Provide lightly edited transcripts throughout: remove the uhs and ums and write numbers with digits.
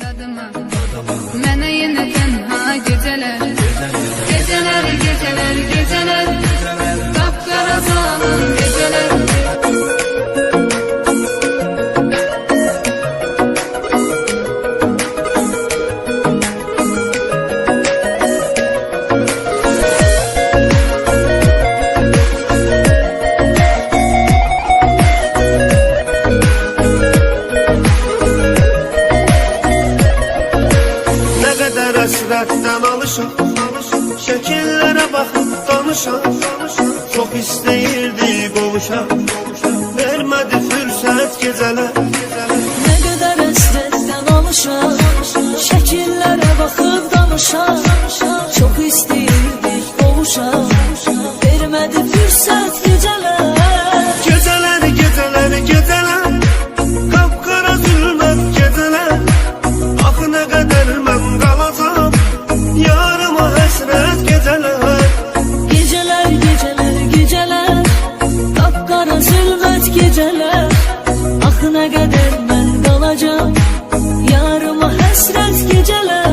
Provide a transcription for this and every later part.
dadıma Mənə yenə tənha gecələr Gecələr, gecələr, gecələr Qapqara zalim gecələr Həsrətdən alışan, şəkillərə baxıb danışan Çox istəyirdi qovuşan, vermədi fürsət gecələr Nə qədər həsrətdən alışan, şəkillərə baxıb danışan Çox istəyirdi qovuşan, vermədi fürsət gecələr Gecələr, gecələr, gecələr Qapqara zülmət gecələr Axı nə qədər mən qalacam Yarıma həsrət gecələr Gecələr, gecələr, gecələr Qapqara zülmət gecələr Axı nə qədər mən qalacam Yarıma həsrət gecələr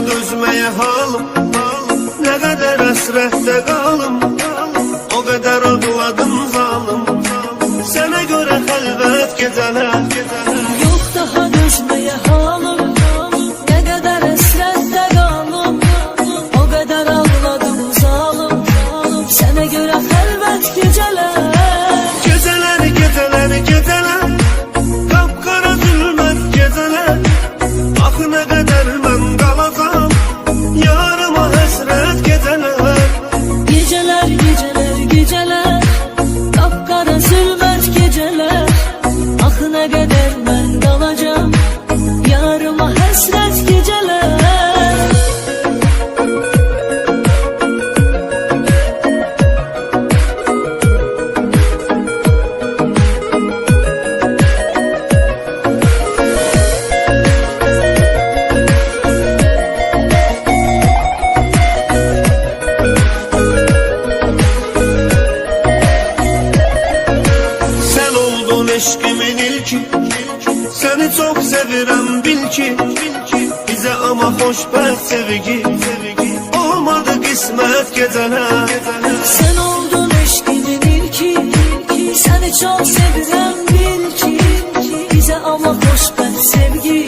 Dözməyə halım, nə qədər həsrətdə qalım O qədər ağladım zalım Sənə görə xəlvət gecələr Yox daha dözməyə halım Nə qədər həsrətdə qalım O qədər ağladım zalım Sənə görə xəlvət gecələr Gecələr, gecələr, gecələr Qapqara zülmət gecələr Axı nə qədər mən qalacam Yarıma həsrət gecələr Gecələr, gecələr, gecələr Qapqara zülmət gecələr Axı nə qədər mən qalacam Yarıma həsrət gecələr Eşqimin ilki Səni çox sevirəm bil ki Bizə ama xoşbəxt sevgi Olmadı qismət gecələr Sən oldun eşqimin ilki Səni çox sevirəm bil ki Bizə ama xoşbəxt sevgi